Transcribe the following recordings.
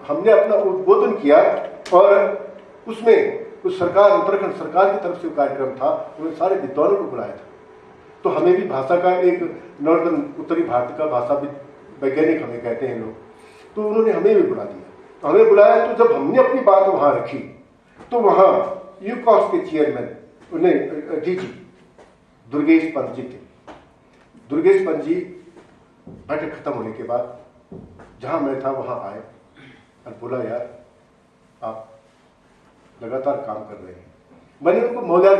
हमने अपना उद्बोधन किया और उसमें उस सरकार, उत्तराखंड सरकार की तरफ से कार्यक्रम था, उन्होंने सारे विद्वानों को बुलाया था। तो हमें भी भाषा का एक नॉर्दर्न उत्तरी भारत का भाषा वैज्ञानिक हमें कहते हैं लोग, तो उन्होंने हमें भी बुला दिया। तो हमें बुलाया, तो जब हमने अपनी बात वहाँ रखी तो वहाँ यूकॉस के चेयरमैन उन्हें डीजी दुर्गेश पंत जी थे। दुर्गेश पंत जी बैठक खत्म होने के बाद जहाँ मैं था वहाँ आए और बोला, यार आप लगातार काम कर रहे हैं। मैंने उनको मौलिक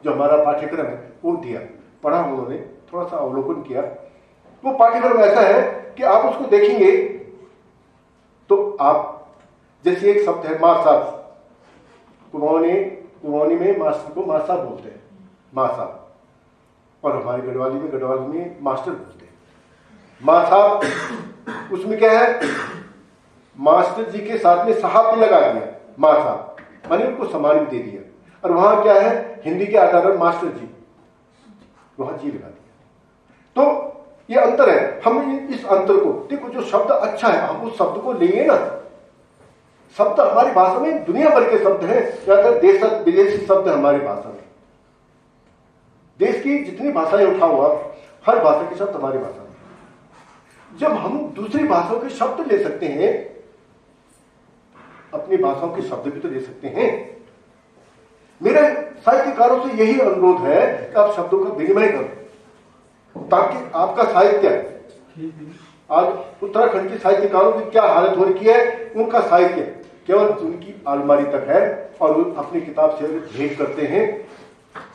जो हमारा पाठ्यक्रम है वो दिया, पढ़ा, उन्होंने थोड़ा सा अवलोकन किया। वो पाठ्यक्रम ऐसा है कि आप उसको देखेंगे तो आप, जैसे एक शब्द है माँ साहब, कुमाऊनी में मास्टर को माँ साहब बोलते हैं, माँ साहब, और हमारे गढ़वाली में मास्टर बोलते हैं माँ साहब। उसमें क्या है, मास्टर जी के साथ में साहब भी लगा दिया, माँ साहब, मैंने उनको सम्मान भी दे दिया। और वहां क्या है, हिंदी के आधार पर मास्टर जी, वहां जी लगा दिया। तो ये अंतर है। हम इस अंतर को देखो, जो शब्द अच्छा है हम उस शब्द को लेंगे ना। शब्द हमारी भाषा में दुनिया भर के शब्द हैं, ज्यादातर देश विदेशी शब्द हमारी भाषा में। देश की जितनी भाषाएं उठाओ आप, हर भाषा के शब्द हमारी भाषा में। जब हम दूसरी भाषाओं के शब्द ले सकते हैं, अपनी भाषाओं के शब्द भी तो ले सकते हैं। मेरे साहित्यकारों से यही अनुरोध है कि आप शब्दों का विनिमय करो, ताकि आपका साहित्य, आज उत्तराखंड के साहित्यकारों की क्या हालत हो रही है, उनका साहित्य केवल उनकी अलमारी तक है और वो अपनी किताब से भेंट करते हैं,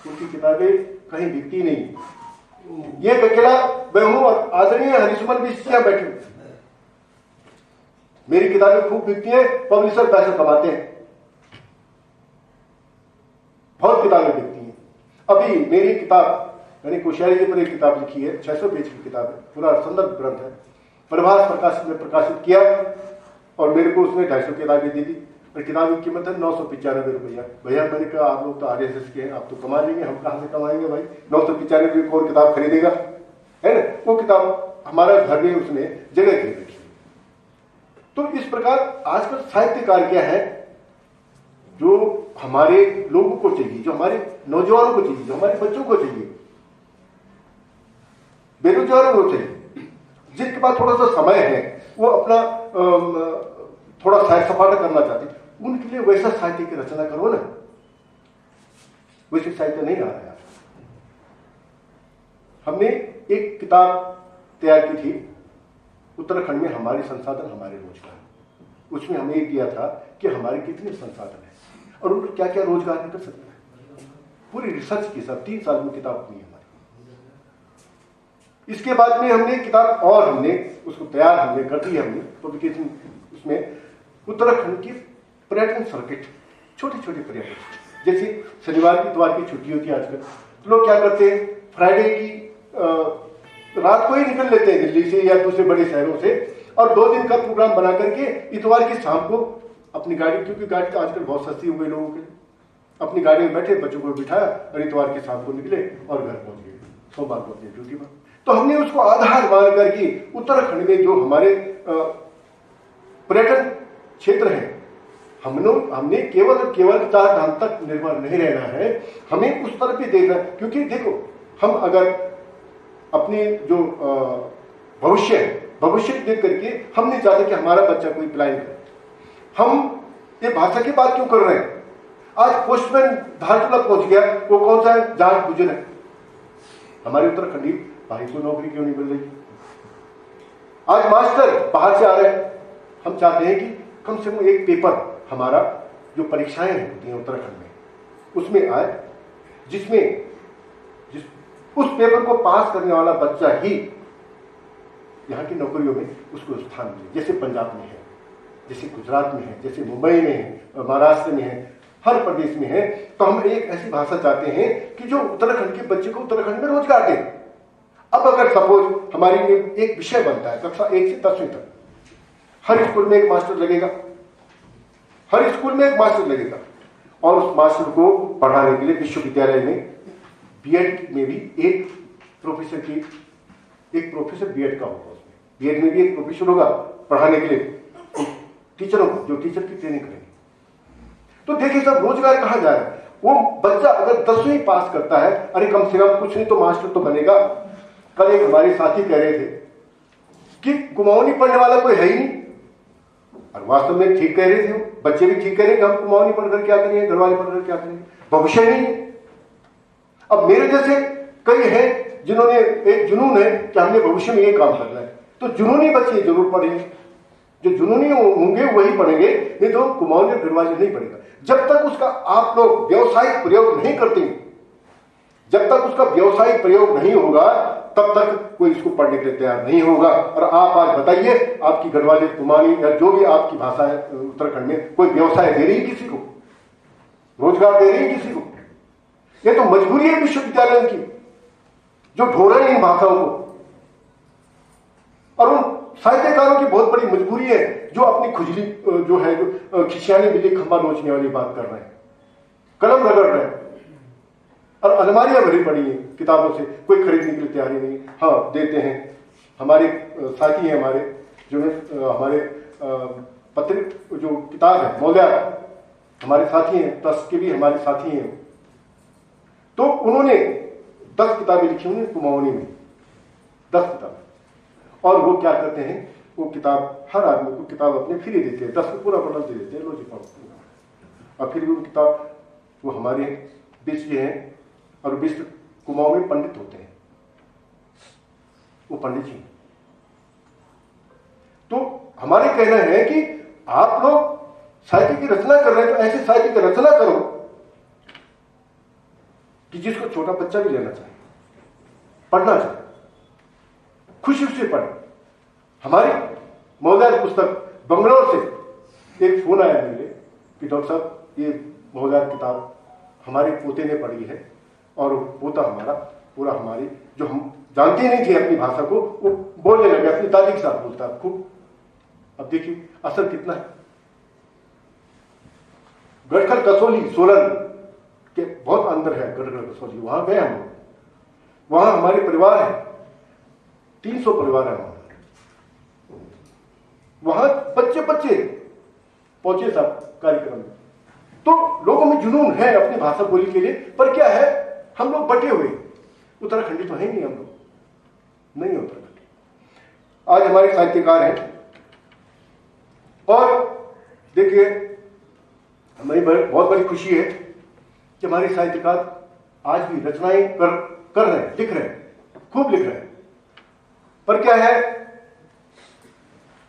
उनकी किताबें कहीं बिकती नहीं। ये अकेला मैं हूं और आदरणीय हरीशमल भी यहाँ बैठे, मेरी किताबें खूब बिकती हैं, पब्लिशर पैसे कमाते हैं, बहुत किताबें बिकती हैं। अभी मेरी किताब, मैंने कोश्यारी जी पर एक किताब लिखी है, 600 पेज की किताब है, पूरा संदर्भ ग्रंथ है, प्रभास प्रकाशित में प्रकाशित किया और मेरे को उसने 250 किताबें दे दी और किताब की कीमत है 995 रुपया। भैया मैंने कहा, आप लोग तो आरएसएस के हैं, आप तो कमा लेंगे, हम कहां से कमाएंगे भाई, 995 रुपये को और किताब खरीदेगा, है ना। वो किताब हमारा घर में उसने जगह खरीद रखी। तो इस प्रकार आजकल साहित्यकार क्या है, जो हमारे लोगों को चाहिए, जो हमारे नौजवानों को चाहिए, जो हमारे बच्चों को चाहिए, बेरोजगारों को चाहिए, जिनके पास थोड़ा सा समय है, वो अपना थोड़ा सैर सपाटा करना चाहते हैं, उनके लिए वैसा साहित्य की रचना करो ना। वैसे साहित्य नहीं आ रहा है। हमने एक किताब तैयार की थी, उत्तराखंड में हमारे संसाधन हमारे रोजगार। उसमें हमें एक दिया था कि हमारे कितने संसाधन हैं और उनको क्या क्या रोजगार निकल सकता है। पूरी रिसर्च की, सब 3 साल में किताब बनी हमारी। इसके बाद में हमने किताब और हमने उसको तैयार हमने कर दी, हमने पब्लिकेशन उसमें उत्तराखंड की पर्यटन सर्किट, छोटे छोटे पर्यटन, जैसे शनिवार की इतवार की छुट्टी होती है आजकल, तो लोग क्या करते हैं, फ्राइडे की रात को ही निकल लेते हैं दिल्ली से या दूसरे बड़े शहरों से, और 2 दिन का प्रोग्राम बना करके इतवार की शाम को अपनी गाड़ी, क्योंकि गाड़ी तो आजकल बहुत सस्ती हो गई लोगों के लिए, अपनी गाड़ी में बैठे, बच्चों को बिठाया और इतवार की शाम को निकले और घर पहुंच गए, सोमवार को अपनी ड्यूटी पर। तो हमने उसको आधार मान करके उत्तराखंड में जो हमारे पर्यटन क्षेत्र है, हमने केवल चार धाम तक निर्भर नहीं रहना है, हमें उस तरफ भी देखना। क्योंकि देखो, हम अगर अपने जो भविष्य देख करके हम नहीं चाहते कि हमारा बच्चा कोई प्लान करे। हम ये भाषा की बात क्यों कर रहे हैं? आज पोस्टमैन धारचूला पहुंच गया, वो कौन सा है? जहाज गुजर है। हमारे उत्तराखंडी भाई को नौकरी क्यों नहीं मिल रही? आज मास्टर बाहर से आ रहे हैं। हम चाहते हैं कि कम से कम एक पेपर हमारा जो परीक्षाएं होती हैं उत्तराखंड में उसमें आए, जिसमें उस पेपर को पास करने वाला बच्चा ही यहाँ की नौकरियों में उसको स्थान मिले। जैसे पंजाब में है, जैसे गुजरात में है, जैसे मुंबई में है, महाराष्ट्र में है, हर प्रदेश में है। तो हम एक ऐसी भाषा चाहते हैं कि जो उत्तराखंड के बच्चे को उत्तराखंड में रोजगार दे। अब अगर सपोज हमारी एक विषय बनता है कक्षा 1 से 10वीं तक, हर स्कूल में एक मास्टर लगेगा, हर स्कूल में एक मास्टर लगेगा, और उस मास्टर को पढ़ाने के लिए विश्वविद्यालय में बीएड में भी एक प्रोफेसर बीएड का होगा। उसमें बीएड में भी एक प्रोफेसर होगा पढ़ाने के लिए। टीचरों को, जो टीचर की ट्रेनिंग करेंगे। तो देखिए सब रोजगार कहाँ जा रहा है। वो बच्चा अगर 10वीं पास करता है, अरे कम से कम कुछ नहीं तो मास्टर तो बनेगा। कल एक हमारे साथी कह रहे थे कि कुमाऊनी पढ़ने वाला कोई है ही नहीं, और वास्तव में ठीक कह रहे थे। बच्चे भी ठीक कह रहे हैं कि हम कुमाऊनी पढ़कर क्या करेंगे, घर वाले पढ़कर क्या करेंगे, भविष्य नहीं है। अब मेरे जैसे कई हैं जिन्होंने एक जुनून है कि हमने भविष्य में ये काम करना है, तो जुनूनी बच्चे जरूर पढ़ेंगे। जो जुनूनी होंगे वही पढ़ेंगे, नहीं तो कुमाऊनी और घरवाले नहीं पढ़ेगा। जब तक उसका आप लोग व्यवसायिक प्रयोग नहीं करते, जब तक उसका व्यवसायिक प्रयोग नहीं होगा, तब तक कोई इसको पढ़ने के लिए तैयार नहीं होगा। और आप आज बताइए, आपकी गढ़वाली, कुमाऊनी या जो भी आपकी भाषा है उत्तराखंड में, कोई व्यवसाय दे रही किसी को, रोजगार दे रही किसी को? ये तो मजबूरी है विश्वविद्यालय की, जो ढो रहे हैं इन भाषाओं को। और उन साहित्यकारों की बहुत बड़ी मजबूरी है जो अपनी खुजली जो है, जो खिसियानी बिल्ली खंबा नोचने वाली बात कर रहे हैं, कलम रगड़ रहे हैं और अलमारियां भरी पड़ी हैं किताबों से, कोई खरीदने के लिए तैयारी नहीं। हाँ देते हैं, हमारे साथी हैं, हमारे जो हमारे पत्र जो किताब है मौल्या, हमारे साथी हैं, ट्रस्ट के भी हमारे साथी हैं। तो उन्होंने 10 किताबें लिखी हुई कुमाऊनी में, 10 किताब। और वो क्या करते हैं, वो किताब हर आदमी को किताब अपने फ्री देते हैं, 10 को पूरा बंडल दे देते हैं, लो जी पढ़ो। और फिर भी वो किताब, वो हमारे बिष्ट हैं, और बिष्ट कुमाऊं में पंडित होते हैं, वो पंडित जी। तो हमारे कहना है कि आप लोग साहित्य की रचना कर रहे हैं, तो ऐसे साहित्य की रचना करो कि जिसको छोटा बच्चा भी लेना चाहे, पढ़ना चाहे, खुशी से पढ़े। हमारी महोदय पुस्तक बंगलौर से एक फोन आया मेरे कि डॉक्टर साहब ये महोदय किताब हमारे पोते ने पढ़ी है, और पोता हमारा पूरा हमारी जो हम जानते ही नहीं थे अपनी भाषा को, वो बोलने लगे, अपनी दादी के साथ बोलता है खूब। अब देखिए असर कितना है। गढ़खल कसौली सोलन के बहुत अंदर है, गढ़खल कसौली, वहां गए हम लोग। वहां हमारे परिवार है, 300 परिवार है वहां। वहां बच्चे पहुंचे सब कार्यक्रम में। तो लोगों में जुनून है अपनी भाषा बोली के लिए, पर क्या है, हम लोग बटे हुए, उत्तराखंडी तो है नहीं, हम लोग नहीं उत्तराखंडी। आज हमारे साहित्यकार हैं, और देखिए हमें बहुत बड़ी खुशी है कि हमारे साहित्यकार आज भी रचनाएं कर रहे हैं, लिख रहे हैं, खूब लिख रहे हैं। पर क्या है,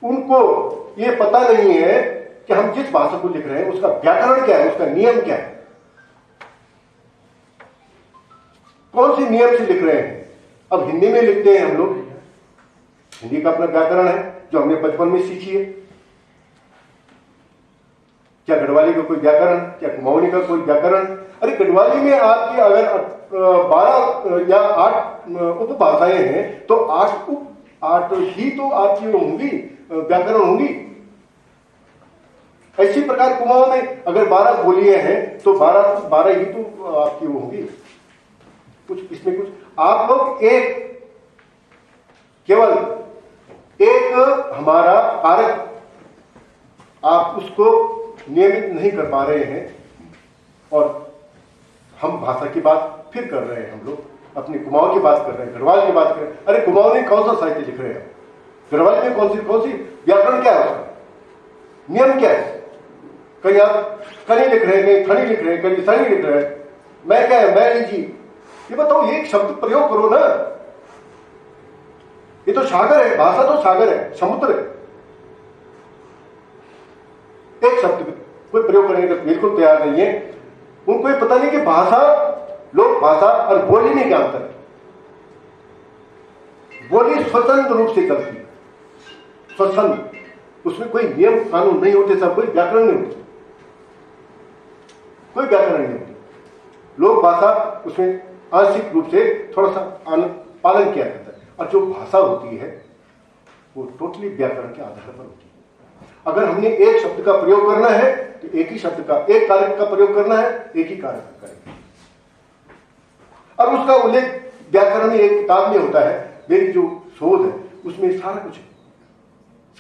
उनको ये पता नहीं है कि हम जिस भाषा को लिख रहे हैं उसका व्याकरण क्या है, उसका नियम क्या है, कौन से नियम से लिख रहे हैं। अब हिंदी में लिखते हैं हम लोग, हिंदी का अपना व्याकरण है जो हमने बचपन में सीखी है। क्या गढ़वाली का कोई व्याकरण, क्या कुमाऊनी का कोई व्याकरण? अरे गढ़वाली में आपकी अगर 12 या 8 उपभाषाएं हैं, तो 8 ही तो आपकी होंगी, व्याकरण होंगी। इसी प्रकार कुमाऊं में अगर 12 बोलियां हैं, तो 12 ही तो आपकी वो होंगी। कुछ इसमें कुछ आप लोग केवल एक हमारा कारक आप उसको नियमित नहीं कर पा रहे हैं, और हम भाषा की बात फिर कर रहे हैं, हम लोग अपनी कुमाऊं की बात कर रहे हैं, गढ़वाल की बात कर रहे हैं। अरे कुमाऊं में कौन सा साहित्य लिख रहे हैं, गढ़वाली में कौन सी व्याकरण क्या है, उसका नियम क्या है? कहीं आप कनी लिख रहे हैं, कहीं थनी लिख रहे हैं, कहीं सनी लिख रहे हैं, मैं क्या है, मैं लीजिए, ये बताओ, एक शब्द प्रयोग करो ना। ये तो सागर है, भाषा तो सागर है, समुद्र है। एक शब्द कोई प्रयोग करने का बिल्कुल तैयार नहीं है। उनको ये पता नहीं कि भाषा, लोक भाषा और बोली में क्या अंतर है। बोली स्वतंत्र रूप से चलती है, स्वतंत्र, उसमें कोई नियम कानून नहीं होते, सब कोई व्याकरण नहीं होते, कोई व्याकरण नहीं होती। लोक भाषा उसमें आंशिक रूप से थोड़ा सा पालन किया जाता है, और जो भाषा होती है वो टोटली व्याकरण के आधार पर होती है। अगर हमने एक शब्द का प्रयोग करना है तो एक ही शब्द का, एक कारक का प्रयोग करना है, एक ही कारक का करेंगे, और उसका उल्लेख व्याकरण में एक किताब में होता है। मेरी जो शोध है उसमें सारा कुछ है,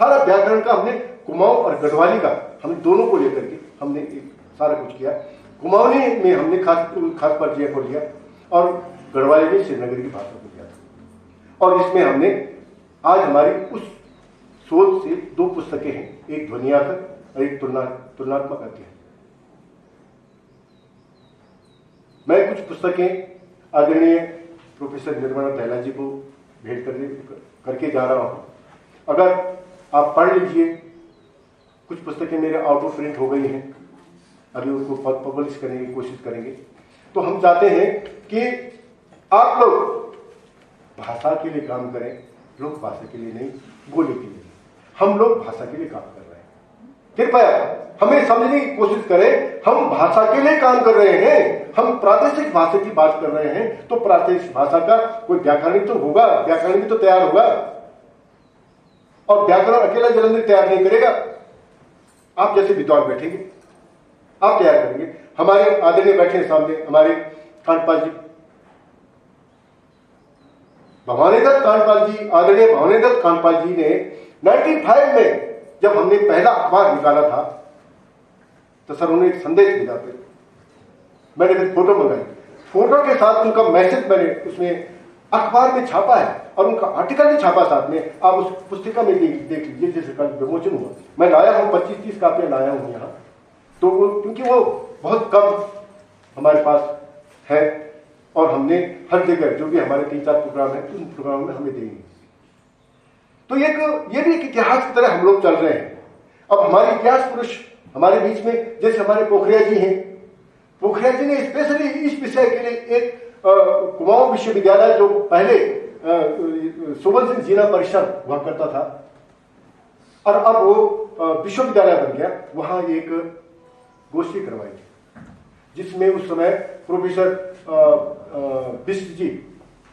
सारा व्याकरण का हमने कुमाऊं और गढ़वाली का हमने दोनों को लेकर के हमने एक सारा कुछ किया। कुमाऊनी में हमने खास परिचय को लिया और गढ़वाली में श्रीनगर की भाषा को लिया था। और इसमें हमने आज हमारी उस सोच से 2 पुस्तकें हैं, एक ध्वनियाकर और एक तुलनात्मक अध्ययन। मैं कुछ पुस्तकें आदरणीय प्रोफेसर निर्मला दहला जी को भेंट करके जा रहा हूं। अगर आप पढ़ लीजिए, कुछ पुस्तकें मेरे आउट ऑफ प्रिंट हो गई हैं, अभी उनको पब्लिश करने की कोशिश करेंगे। तो हम चाहते हैं कि आप लोग भाषा के लिए काम करें, लोग भाषा के लिए नहीं, बोली के लिए। हम लोग भाषा के लिए काम कर रहे हैं। कृपया हमें समझने की कोशिश करें, हम भाषा के लिए काम कर रहे हैं। हम प्रादेशिक भाषा की बात कर रहे हैं तो प्रादेशिक भाषा का कोई व्याकरण तो होगा, व्याकरण भी तो तैयार होगा। और व्याकरण अकेला जलंधर तैयार नहीं करेगा, आप जैसे विद्वान बैठेंगे, आप तैयार करेंगे। हमारे आदरणीय बैठे सामने हमारे कांडपाल जी, भवानीदत्त कांडपाल जी, आदरणीय भवानीदत्त कांडपाल जी ने 95 में जब हमने पहला अखबार निकाला था तो सर उन्हें एक संदेश मिला। मैंने फिर फोटो मंगाई, फोटो के साथ उनका मैसेज मैंने उसमें अखबार में छापा है और उनका आर्टिकल भी छापा साथ में। आप उस पुस्तिका में देख लीजिए, जैसे कल विमोचन हुआ। मैं लाया हूं 25-30 कापियां लाया हूं यहाँ। तो क्योंकि वो बहुत कम हमारे पास है और हमने हर जगह जो भी हमारे 3-4 प्रोग्राम है उन प्रोग्राम में हमें देंगे। तो ये भी एक इतिहास की तरह हम लोग चल रहे हैं। अब हमारे इतिहास पुरुष हमारे बीच में, जैसे हमारे पोखरिया जी हैं, पोखरिया जी ने स्पेशली इस विषय के लिए एक कुमाऊं विश्वविद्यालय, जो पहले सुमन सिंह जिला परिषद हुआ करता था और अब वो विश्वविद्यालय बन गया, वहां एक गोष्ठी करवाई थी जिसमें उस समय प्रोफेसर बिष्ट जी,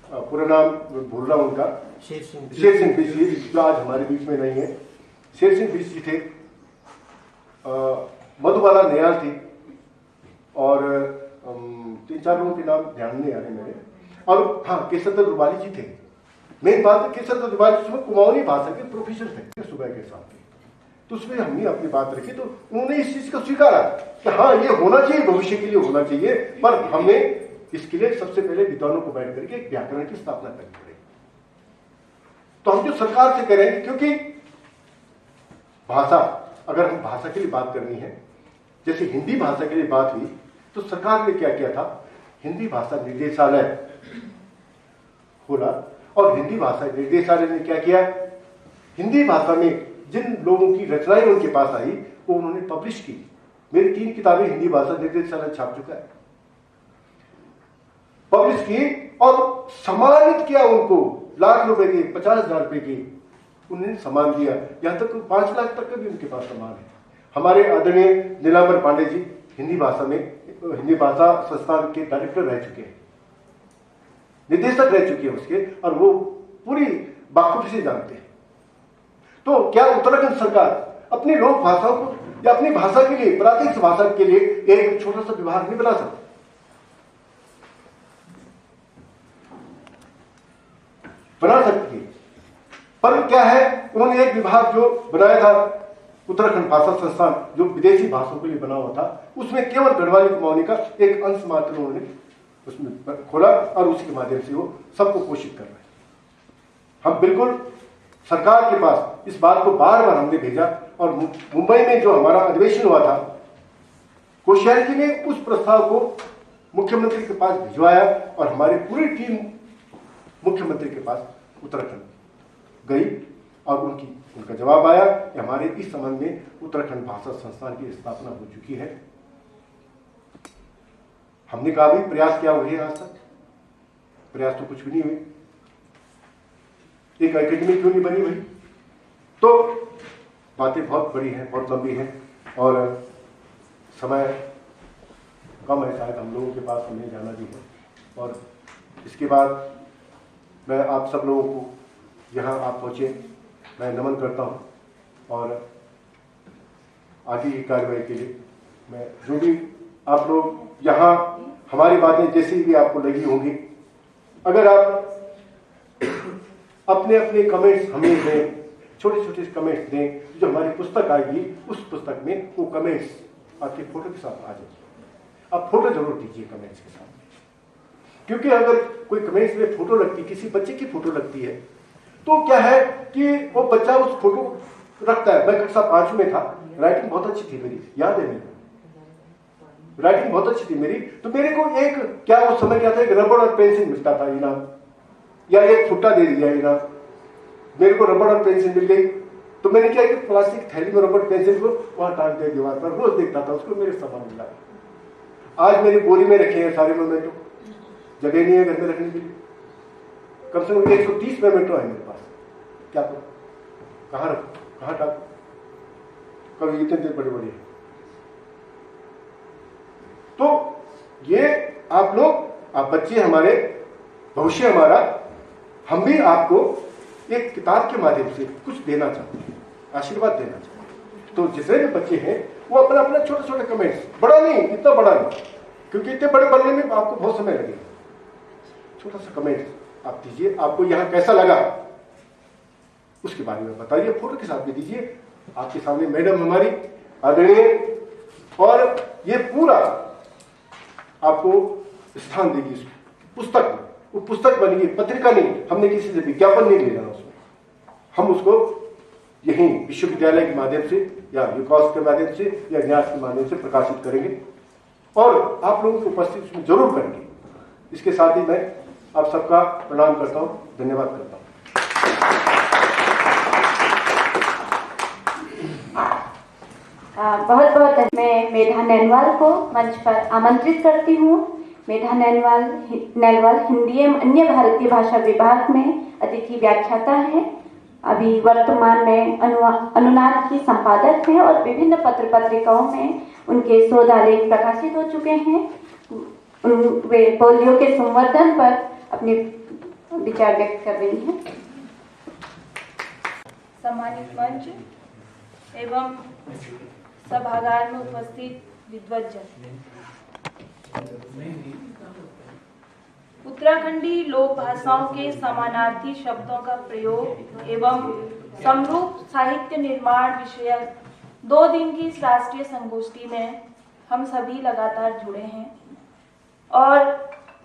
पूरा नाम भूल रहा हूं उनका, शेर सिंह बिष्ट जी, जो आज हमारे बीच में नहीं है। शेर सिंह बिष्ट जी थे, मधुबाला नयाल थी और 3-4 लोगों के नाम ध्यान नहीं आ रहे मेरे। और हाँ, केशवदत्त रुपाली जी थे। मेन बात है केशवदत्त रुपाली जी कुमाऊनी भाषा के प्रोफेसर थे सुबह के साथ। तो उसमें हमने अपनी बात रखी तो उन्होंने इस चीज को स्वीकारा कि हाँ ये होना चाहिए, भविष्य के लिए होना चाहिए, पर हमें इसके लिए सबसे पहले विद्वानों को बैठ करके एक व्याकरण की स्थापना करनी पड़ेगी। तो हम जो सरकार से करेंगे, क्योंकि भाषा, अगर हम भाषा के लिए बात करनी है, जैसे हिंदी भाषा के लिए बात हुई, तो सरकार ने क्या किया था, हिंदी भाषा निर्देशालय खोला और हिंदी भाषा निर्देशालय ने क्या किया, हिंदी भाषा में जिन लोगों की रचनाएं उनके पास आई वो उन्होंने पब्लिश की। मेरी 3 किताबें हिंदी भाषा निर्देशालय छाप चुका है, पब्लिश की और सम्मानित किया उनको। लाख रुपए के, 50,000 रुपए की उन्होंने सम्मान दिया, यहां तक 5 लाख तक का भी उनके पास सम्मान है। हमारे आदरणीय नीलांबर पांडे जी हिंदी भाषा में, हिंदी भाषा संस्थान के डायरेक्टर रह चुके हैं, निदेशक रह चुके हैं उसके, और वो पूरी बाखूबी से जानते हैं। तो क्या उत्तराखंड सरकार अपनी लोक भाषाओं को या अपनी भाषा के लिए, प्रादेशिक भाषा के लिए एक छोटा सा विभाग नहीं बना सकती? बना सकती है, पर क्या है, उन्होंने एक विभाग जो बनाया था उत्तराखंड भाषा संस्थान, जो विदेशी भाषाओं के लिए बना हुआ था, उसमें केवल गढ़वाली कुमाऊनी का एक अंश मात्र उन्होंने उसमें खोला और उसी के माध्यम से वो सबको पोषित कर रहे हैं। हम बिल्कुल सरकार के पास इस बात को बार बार हमने भेजा और मुंबई में जो हमारा अधिवेशन हुआ था, कोश्यारी जी ने उस प्रस्ताव को मुख्यमंत्री के पास भिजवाया और हमारी पूरी टीम मुख्यमंत्री के पास उत्तराखंड गई और उनका जवाब आया कि हमारे इस संबंध में उत्तराखंड भाषा संस्थान की स्थापना हो चुकी है। हमने कहा भी प्रयास क्या हुए आज तक? प्रयास तो कुछ भी नहीं हुए। एक एकेडमी क्यों नहीं बनी भाई? तो बातें बहुत बड़ी हैं, बहुत लंबी हैं और समय कम है शायद हम लोगों के पास, हमें जाना भी है। और इसके बाद मैं आप सब लोगों को, यहाँ आप पहुँचे, मैं नमन करता हूँ और आगे की कार्रवाई के लिए मैं, जो भी आप लोग यहाँ हमारी बातें जैसी भी आपको लगी होंगी, अगर आप अपने अपने कमेंट्स हमें दें, छोटे छोटे कमेंट्स दें, जो हमारी पुस्तक आएगी उस पुस्तक में वो कमेंट्स आपके फोटो के साथ आ जाएगी। आप फोटो जरूर दीजिए कमेंट्स के साथ, क्योंकि अगर कोई कमेंट्स में फोटो लगती, किसी बच्चे की फोटो लगती है, तो क्या है कि वो बच्चा उस फोटो रखता है। मैं कक्षा 5 में था, राइटिंग बहुत अच्छी थी मेरी, याद है मेरी राइटिंग बहुत अच्छी थी मेरी, तो मेरे को एक क्या उस समय क्या था, एक रबड़ और पेंसिल मिलता था इनाम, या एक फुट्टा दे दिया इनाम। मेरे को रबड़ और पेंसिल मिल गई, तो मैंने क्या कि प्लास्टिक थैली में रबड़ पेंसिल को वहां टांग दिया दीवार पर, रोज देखता था उसको, मेरे सामान मिला। आज मेरी बोरी में रखे हैं सारे मोमेंटो, जगह नहीं है घर में रखने के लिए। कम से कम 130 मोमेंटो है मेरे पास, क्या करूं, कहां रखूं, कहां टांगूं, कभी इतने बड़े बड़े। तो ये आप लोग, आप बच्चे हमारे, भविष्य हमारा, हम भी आपको एक किताब के माध्यम से कुछ देना चाहते हैं, आशीर्वाद देना चाहते हैं। तो जितने भी बच्चे हैं वो अपना अपना छोटे छोटे कमेंट्स, बड़ा नहीं, इतना बड़ा नहीं, क्योंकि इतने बड़े बनने में आपको बहुत समय लगेगा, छोटा सा कमेंट्स आप दीजिए। आपको यहां कैसा लगा उसके बारे में बताइए, फोटो के साथ भी दीजिए। आपके सामने मैडम हमारी आदरणीय, और ये पूरा आपको स्थान देगी इस पुस्तक में। वो पुस्तक बनेगी, पत्रिका नहीं, हमने किसी से विज्ञापन नहीं लेना उसमें, हम उसको यहीं विश्वविद्यालय के माध्यम से या विकास के माध्यम से या न्यास के माध्यम से प्रकाशित करेंगे, और आप लोगों की उपस्थिति उसमें जरूर करेंगे। इसके साथ ही मैं आप सबका प्रणाम करता हूं, धन्यवाद करता हूं। बहुत बहुत मैं मेधा नैनवाल को मंच पर आमंत्रित करती हूँ। मेधा नैनवाल हिंदी एवं अन्य भारतीय भाषा विभाग में अतिथि व्याख्याता है। अभी वर्तमान में अनुनाद की संपादक हैं और विभिन्न पत्र पत्रिकाओं में उनके शोध आलेख प्रकाशित हो चुके हैं। वे पोलियो के संवर्धन पर अपने विचार व्यक्त कर रही हैं। सम्मानित मंच एवं सभागार में उपस्थित विद्वज्जन, उत्तराखंडी लोक भाषाओं के समानार्थी शब्दों का प्रयोग एवं समरूप साहित्य निर्माण विषयक 2 दिन की इस राष्ट्रीय संगोष्ठी में हम सभी लगातार जुड़े हैं, और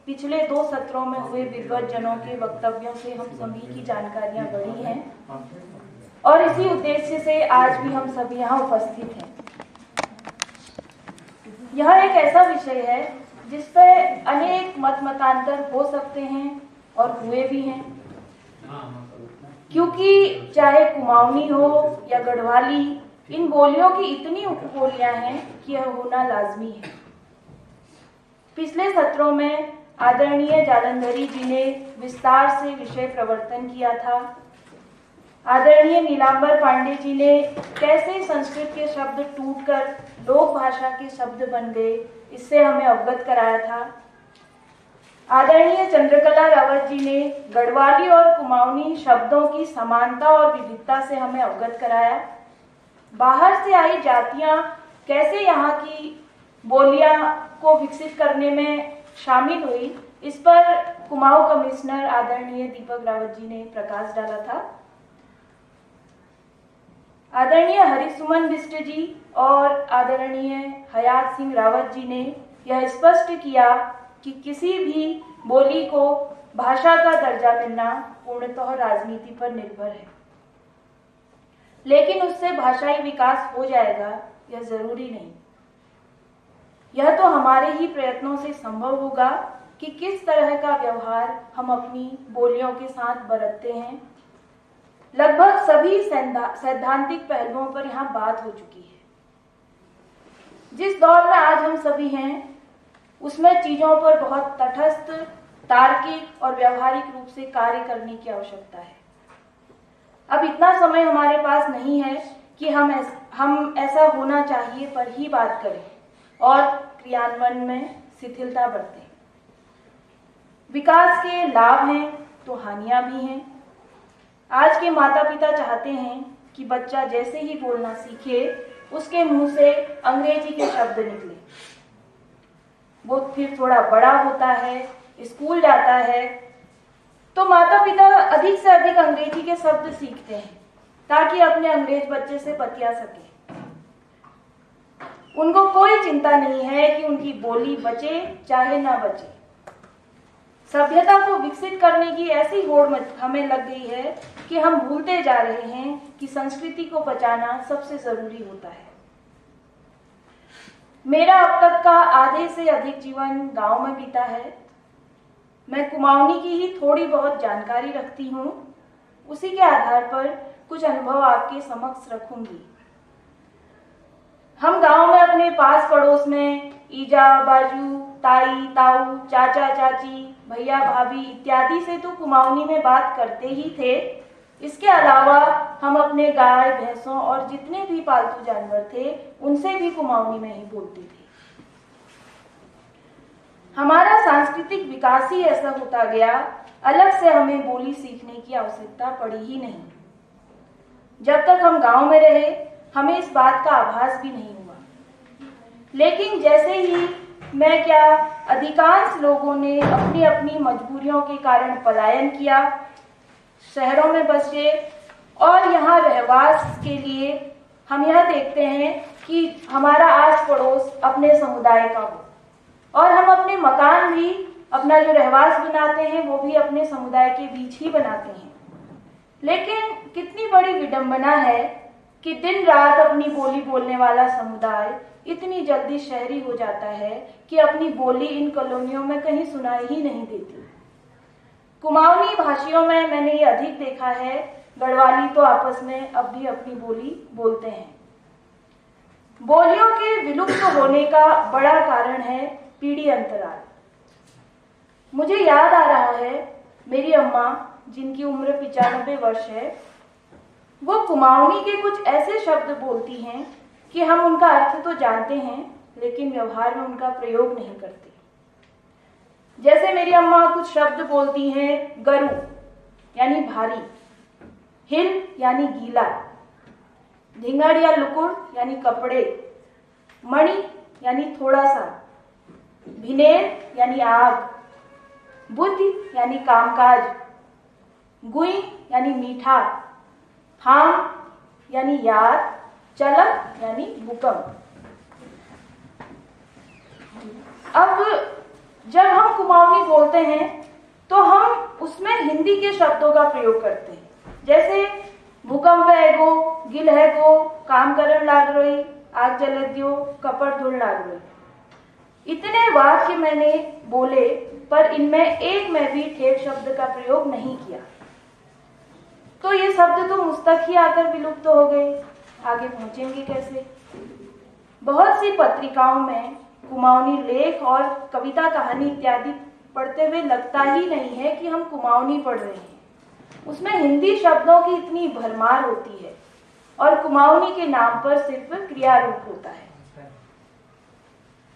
पिछले 2 सत्रों में हुए विद्वज्जनों के वक्तव्यों से हम सभी की जानकारियां बढ़ी हैं, और इसी उद्देश्य से आज भी हम सभी यहाँ उपस्थित हैं। यह एक ऐसा विषय है जिस पर अनेक मतांतर हो सकते हैं और हुए भी हैं, क्योंकि चाहे कुमाऊनी हो या गढ़वाली, इन बोलियों की इतनी उपबोलियां हैं कि यह होना लाजमी है। पिछले सत्रों में आदरणीय जालंधरी जी ने विस्तार से विषय प्रवर्तन किया था। आदरणीय नीलांबर पांडे जी ने कैसे संस्कृत के शब्द टूटकर लोक भाषा के शब्द बन गए, इससे हमें अवगत कराया था। आदरणीय चंद्रकला रावत जी ने गढ़वाली और कुमाऊनी शब्दों की समानता और विविधता से हमें अवगत कराया। बाहर से आई जातियां कैसे यहाँ की बोलियां को विकसित करने में शामिल हुई, इस पर कुमाऊं कमिश्नर आदरणीय दीपक रावत जी ने प्रकाश डाला था। आदरणीय हरिसुमन बिष्ट जी और आदरणीय हयात सिंह रावत जी ने यह स्पष्ट किया कि किसी भी बोली को भाषा का दर्जा मिलना पूर्णतः राजनीति पर निर्भर है, लेकिन उससे भाषाई विकास हो जाएगा यह जरूरी नहीं। यह तो हमारे ही प्रयत्नों से संभव होगा कि किस तरह का व्यवहार हम अपनी बोलियों के साथ बरतते हैं। लगभग सभी सैद्धांतिक पहलुओं पर यहाँ बात हो चुकी है। जिस दौर में आज हम सभी हैं, उसमें चीजों पर बहुत तटस्थ, तार्किक और व्यवहारिक रूप से कार्य करने की आवश्यकता है। अब इतना समय हमारे पास नहीं है कि हम ऐसा होना चाहिए पर ही बात करें और क्रियान्वयन में शिथिलता बरतें। विकास के लाभ हैं तो हानियां भी हैं। आज के माता पिता चाहते हैं कि बच्चा जैसे ही बोलना सीखे उसके मुंह से अंग्रेजी के शब्द निकले। वो फिर थोड़ा बड़ा होता है, स्कूल जाता है, तो माता पिता अधिक से अधिक अंग्रेजी के शब्द सीखते हैं। ताकि अपने अंग्रेज बच्चे से बतिया सके। उनको कोई चिंता नहीं है कि उनकी बोली बचे चाहे ना बचे। सभ्यता को विकसित करने की ऐसी होड़ हमें लग गई है कि हम भूलते जा रहे हैं कि संस्कृति को बचाना सबसे जरूरी होता है। मेरा अब तक का आधे से अधिक जीवन गांव में बीता है। मैं कुमाऊनी की ही थोड़ी बहुत जानकारी रखती हूँ। उसी के आधार पर कुछ अनुभव आपके समक्ष रखूंगी। हम गांव में अपने पास पड़ोस में ईजा, बाजू, ताई, ताऊ, चाचा, चाची, भैया, भाभी इत्यादि से तो कुमाऊनी में बात करते ही थे। इसके अलावा हम अपने गाय, भैंसों और जितने भी पालतू जानवर थे उनसे भी कुमाऊनी में ही बोलते थे। हमारा सांस्कृतिक विकास ही ऐसा होता गया, अलग से हमें बोली सीखने की आवश्यकता पड़ी ही नहीं। जब तक हम गांव में रहे हमें इस बात का आभास भी नहीं हुआ। लेकिन जैसे ही मैं क्या अधिकांश लोगों ने अपनी अपनी मजबूरियों के कारण पलायन किया, शहरों में बसे और यहाँ रहवास के लिए हम यह देखते हैं कि हमारा आस पड़ोस अपने समुदाय का हो और हम अपने मकान भी अपना जो रहवास बनाते हैं वो भी अपने समुदाय के बीच ही बनाते हैं। लेकिन कितनी बड़ी विडंबना है कि दिन रात अपनी बोली बोलने वाला समुदाय इतनी जल्दी शहरी हो जाता है कि अपनी बोली इन कॉलोनियों में कहीं सुनाई ही नहीं देती। कुमाऊनी भाषियों में मैंने ये अधिक देखा है, गढ़वाली तो आपस में अब भी अपनी बोली बोलते हैं। बोलियों के विलुप्त होने का बड़ा कारण है पीढ़ी अंतराल। मुझे याद आ रहा है मेरी अम्मा, जिनकी उम्र 95 वर्ष है, वो कुमाऊनी के कुछ ऐसे शब्द बोलती हैं कि हम उनका अर्थ तो जानते हैं लेकिन व्यवहार में उनका प्रयोग नहीं करते। जैसे मेरी अम्मा कुछ शब्द बोलती हैं, गरु यानी भारी, हिल यानी गीला, धिंगड़ या लुकुड़ यानी कपड़े, मणि यानी थोड़ा सा, भिनेर यानी आग, बुद्धि यानी कामकाज, गुई यानी मीठा, हाम यानी याद, चलक यानी भूकंप। अब जब हम कुमाऊनी बोलते हैं तो हम उसमें हिंदी के शब्दों का प्रयोग करते हैं। जैसे भूकंप है गो, गिल है गो, काम करन लाग रही, आग जल दियो, कपड़ धुल लाग रही। इतने वाक्य मैंने बोले पर इनमें एक में भी ठेठ शब्द का प्रयोग नहीं किया। तो ये शब्द तो मुझ तक ही आकर विलुप्त हो गए, आगे पहुंचेंगे कैसे? बहुत सी पत्रिकाओं में कुमाऊनी लेख और कविता, कहानी इत्यादि पढ़ते हुए लगता ही नहीं है कि हम कुमाऊनी पढ़ रहे हैं। उसमें हिंदी शब्दों की इतनी भरमार होती है और कुमाऊनी के नाम पर सिर्फ क्रिया रूप होता है।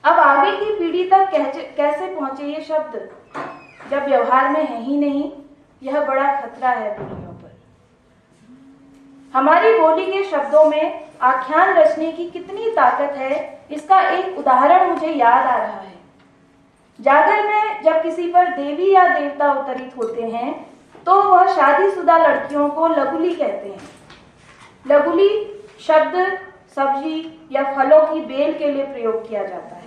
अब आगे की पीढ़ी तक कैसे पहुंचे ये शब्द जब व्यवहार में है ही नहीं? यह बड़ा खतरा है बोलियों पर। हमारी बोली के शब्दों में आख्यान रचने की कितनी ताकत है, इसका एक उदाहरण मुझे याद आ रहा है। जागर में जब किसी पर देवी या देवता अवतरित होते हैं तो वह शादीशुदा लड़कियों को लगुली कहते हैं। लगुली शब्द सब्जी या फलों की बेल के लिए प्रयोग किया जाता है।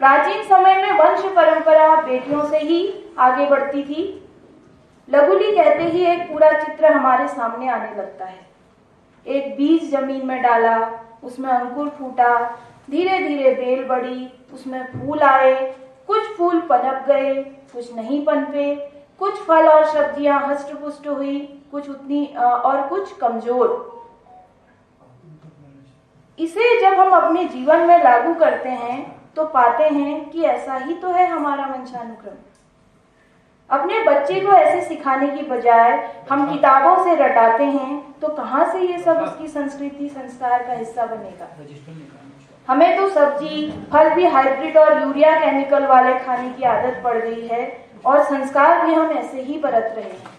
प्राचीन समय में वंश परंपरा बेटियों से ही आगे बढ़ती थी। लगुली कहते ही एक पूरा चित्र हमारे सामने आने लगता है। एक बीज जमीन में डाला, उसमें अंकुर फूटा, धीरे धीरे बेल बढ़ी, उसमें फूल आए, कुछ फूल पनप गए, कुछ नहीं पनपे, कुछ फल और सब्जियां हष्ट पुष्ट हुई, कुछ उतनी और कुछ कमजोर। इसे जब हम अपने जीवन में लागू करते हैं तो पाते हैं कि ऐसा ही तो है हमारा वंशानुक्रम। अपने बच्चे को ऐसे सिखाने की बजाय हम किताबों से रटाते हैं तो कहाँ से ये सब उसकी संस्कृति संस्कार का हिस्सा बनेगा? हमें तो सब्जी फल भी हाइब्रिड और यूरिया केमिकल वाले खाने की आदत पड़ गई है और संस्कार भी हम ऐसे ही बरत रहे हैं।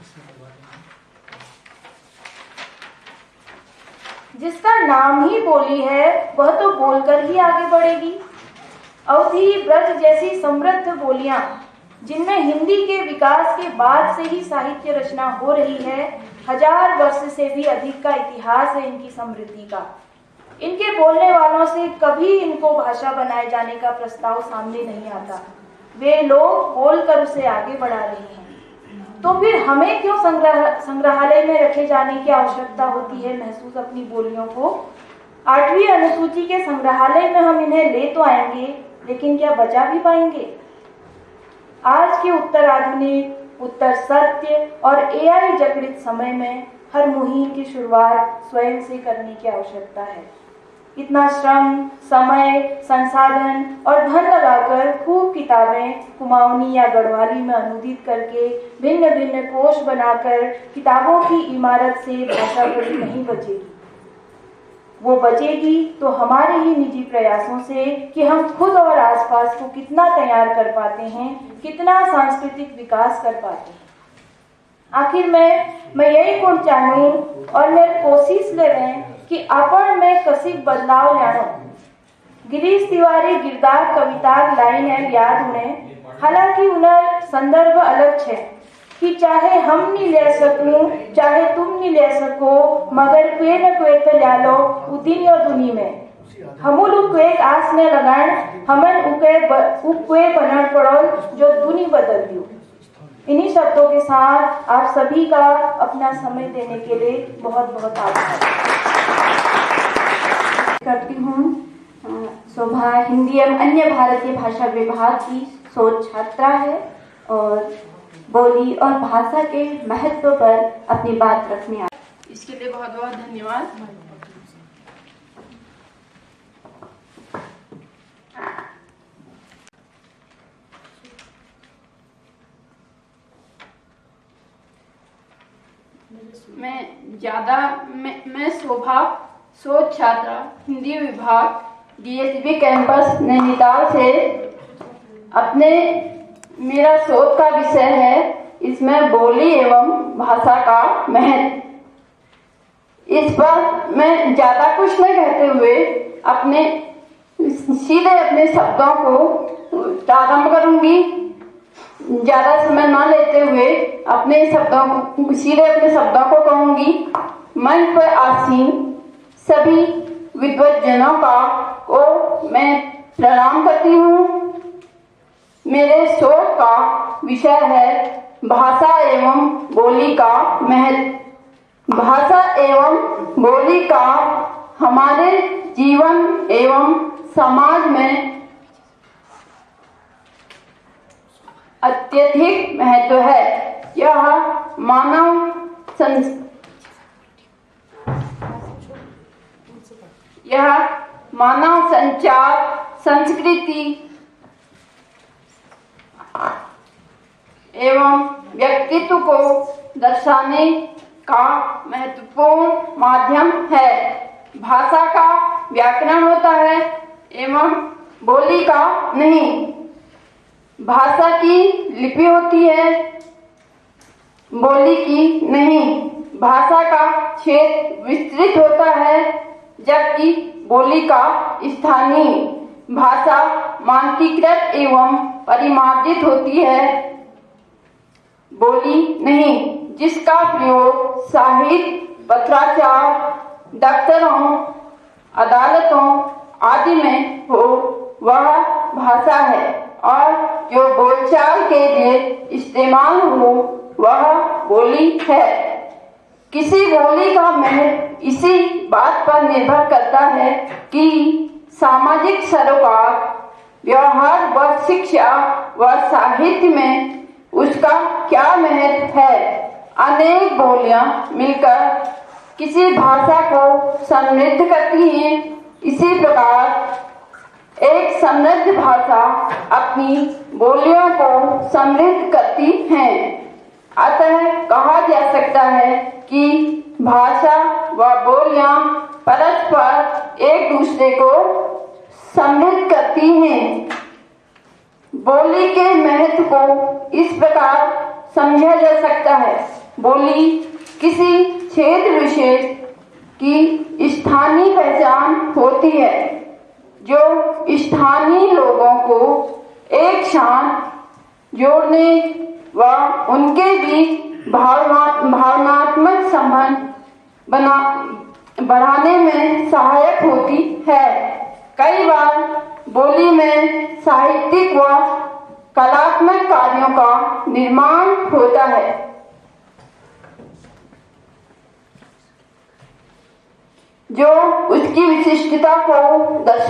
जिसका नाम ही बोली है वह तो बोलकर ही आगे बढ़ेगी। अवधी, ब्रज जैसी समृद्ध बोलियां जिनमें हिंदी के विकास के बाद से ही साहित्य रचना हो रही है। 1000 वर्ष से भी अधिक का इतिहास है इनकी समृद्धि का। इनके बोलने वालों से कभी इनको भाषा बनाए जाने का प्रस्ताव सामने नहीं आता। वे लोग बोलकर उसे आगे बढ़ा रहे हैं। तो फिर हमें क्यों संग्रहालय में रखे जाने की आवश्यकता होती है महसूस अपनी बोलियों को? 8वीं अनुसूची के संग्रहालय में हम इन्हें ले तो आएंगे, लेकिन क्या बचा भी पाएंगे? आज के उत्तर आधुनिक, उत्तर सत्य और AI जगृत समय में हर मुहिम की शुरुआत स्वयं से करने की आवश्यकता है। इतना श्रम, समय, संसाधन और धन लगाकर खूब किताबें कुमाऊनी या गढ़वाली में अनुदित करके भिन्न भिन्न कोश बनाकर किताबों की इमारत से भाषा कभी नहीं बचेगी। वो बचेगी तो हमारे ही निजी प्रयासों से कि हम खुद और आसपास को कितना तैयार कर पाते हैं, कितना सांस्कृतिक विकास कर पाते हैं। आखिर मैं यही कोण चाहूँ और मैं कोशिश ले रहे हैं कि आपण में कसिक बदलाव लानो। गिरीश तिवारी गिरदार कविता लाइन है याद उन्हें, हालांकि उन्हें संदर्भ अलग है कि चाहे हम नहीं ले सकूं, चाहे तुम नहीं ले सको, मगर कोई न कोई तो ला लो उदिन और दुनी में। हमूल उके आस में लगान हमन उके बनन पड़ोल जो दुनी बदल दियो। इन्हीं शब्दों के साथ आप सभी का अपना समय देने के लिए बहुत बहुत आभार करती हूँ। शोभा हिंदी एवं अन्य भारतीय भाषा विभाग की शोध छात्रा है और बोली और भाषा के महत्व पर अपनी बात रखने आई। इसके लिए बहुत बहुत धन्यवाद। मैं शोभा, शोध छात्रा, हिंदी विभाग, DSB कैंपस नैनीताल से मेरा शोध का विषय है इसमें बोली एवं भाषा का महत्व। इस पर मैं ज्यादा कुछ नहीं कहते हुए सीधे अपने शब्दों को प्रारंभ करूंगी। ज्यादा समय न लेते हुए सीधे अपने शब्दों को कहूंगी। मंच पर आसीन सभी विद्वज्जनों को मैं प्रणाम करती हूँ। मेरे शोध का विषय है भाषा एवं बोली का महत्व। भाषा एवं बोली का हमारे जीवन एवं समाज में अत्यधिक महत्व है। यह मानव संचार, संस्कृति एवं व्यक्तित्व को दर्शाने का महत्वपूर्ण माध्यम है। भाषा का व्याकरण होता है एवं बोली का नहीं। भाषा की लिपि होती है, बोली की नहीं। भाषा का क्षेत्र विस्तृत होता है जबकि बोली का स्थानीय। भाषा मानकीकृत एवं परिमार्जित होती है, बोली नहीं, जिसका प्रयोग साहित्य, पत्राचार, दफ्तरों, अदालतों आदि में हो वह भाषा है और जो बोलचाल के लिए इस्तेमाल हो वह बोली है। किसी बोली का महत्व इसी बात पर निर्भर करता है कि सामाजिक सरोकार, व्यवहार व शिक्षा व साहित्य में उसका क्या महत्व है। अनेक बोलियां मिलकर किसी भाषा को समृद्ध करती हैं। इसी प्रकार एक समृद्ध भाषा अपनी बोलियों को समृद्ध करती है। अतः कहा जा सकता है कि भाषा व बोलियां परस्पर एक दूसरे को समृद्ध करती हैं। बोली के महत्व को इस प्रकार समझा जा सकता है। बोली किसी क्षेत्र विशेष की स्थानीय पहचान होती है जो स्थानीय लोगों को एक साथ जोड़ने व उनके बीच भावनात्मक संबंध बढ़ाने में सहायक होती है। कई बार बोली में साहित्यिक व कलात्मक कार्यों का निर्माण होता है जो उसकी विशिष्टता को दर्शाता है।